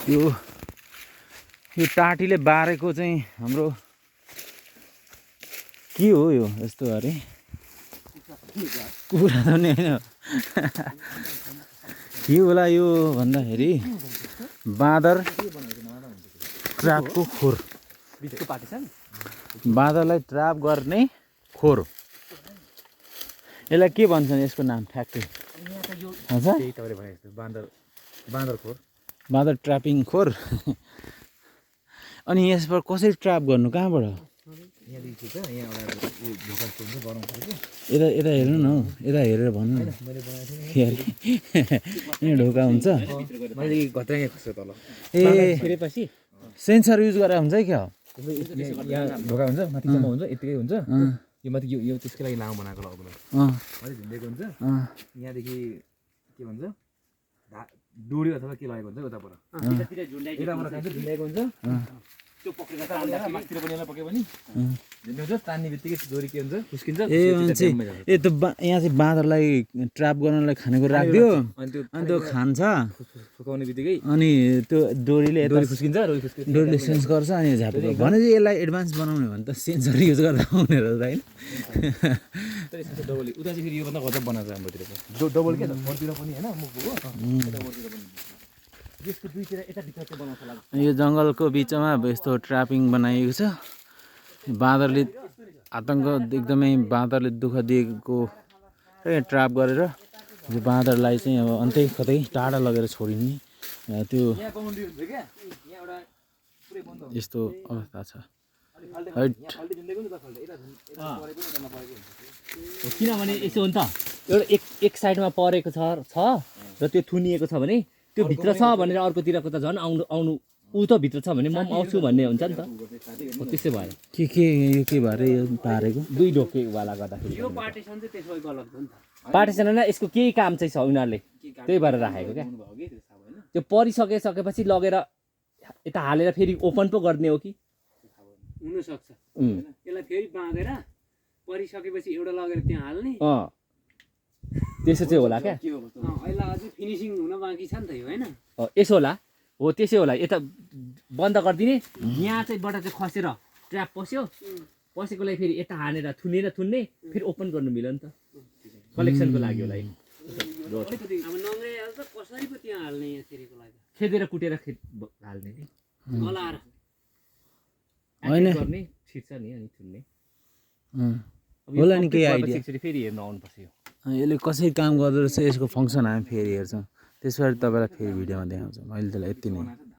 यो टाटीले बारेको चाहिँ हाम्रो के हो यो यस्तो अरे कुरा त नि होइन के होला यो भन्दाखेरि बाँदर ट्र्यापको खोर बाँदरलाई ट्र्याप गर्ने खोर यसलाई के भन्छन् यसको नाम ठ्याक्कै बाँदर ट्र्यापिङ खोर अनि यसबाट कसरी ट्र्याप गर्नु कहाँबाट यता यता हेर्नु न हौ यता हेरेर भन्नु न यहाँ ढोका हुन्छ ए सेन्सर युज गरेर हुन्छ है क्या ढोका हुन्छ माथिसम्म हुन्छ यतिकै हुन्छ यो माथि यो त्यसकै लागि लामो बनाएको लगभग माथि झुन्डेको हुन्छ यहाँदेखि के भन्छ डोरी अथवा के लगेको हुन्छ उताबाट यताबाट खान्छ झुन्डेको हुन्छ त्यो पक्रेर माथितिर पनि पक्यो भने झुन्ड्याउँछ तान्ने बित्तिकै डोरी के हुन्छ फुस्किन्छ ए मान्छे ए त यहाँ चाहिँ बाँदरलाई ट्र्याप गर्नलाई खानेकुरा राखिदियो अनि त्यो खान्छ फुकाउने बित्तिकै अनि त्यो डोरीले फुस्किन्छ डोरीले सेन्स गर्छ अनि झाप्छ भने चाहिँ यसलाई एडभान्स बनाउने भने त सेन्सर युज गर्दा हुने रहेछ होइन डबल उता चाहिँ फेरि योभन्दा गजब बनाएको हाम्रोतिर डबल के त मोरतिर पनि होइन मुखको मोरतिर पनि यसको दुईतिर यता भित्र चाहिँ बनाउँछ लाग्छ यो जङ्गलको बिचमा अब यस्तो ट्र्यापिङ बनाइएको छ बाँदरले आतङ्क एकदमै बाँदरले दुःख दिएको ट्र्याप गरेर यो बाँदरलाई चाहिँ अब अन्तै कतै टाढा लगेर छोडिने त्यो यस्तो अवस्था छ किनभने यसो हो नि त एउटा एक साइडमा परेको छ र त्यो थुनिएको छ भने त्यो भित्र छ भनेर अर्कोतिरको त झन् आउनु ऊ त भित्र छ भने म पनि आउँछु भन्ने हुन्छ नि त त्यसै भएर यो के भएर यो पारेको दुई ढोकेवाला गर्दाखेरि यो पार्टिसन चाहिँ त्यसो गलत हो नि त पार्टिसन होइन यसको केही काम चाहिँ छ उनीहरूले त्यही भएर राखेको क्या त्यो परिसकेपछि लगेर यता हालेर फेरि ओपन पो गर्ने हो कि हुनसक्छ यसलाई फेरि बाँधेर परिसकेपछि एउटा लगेर त्यहाँ हाल्ने त्यसो चाहिँ होला क्या अहिले अझै फिनिसिङ हुन बाँकी छ नि त यो होइन यसो होला हो त्यसै होला यता बन्द गरिदिने यहाँ चाहिँ बाट चाहिँ खसेर ट्र्याप पसेकोलाई फेरि यता हानेर थुन्ने फेरि ओपन गर्नु मिल्यो नि त कलेक्सनको लागि होला अब नङ्ग्राइहाल्छ कसरी पो त्यहाँ हाल्ने यहाँ फेरिको लागि खेदेर कुटेर हाल्ने गलाएर होइन गर्ने छिर्छ नि अनि थुन्ने होला नि केही आइडिया फेरि हेर्नु आउनुपर्छ यो यसले कसरी काम गर्दो रहेछ यसको फङ्सन हामी फेरि हेर्छौँ त्यसबाट तपाईँलाई फेरि भिडियोमा देखाउँछौँ अहिले त्यसलाई यति नै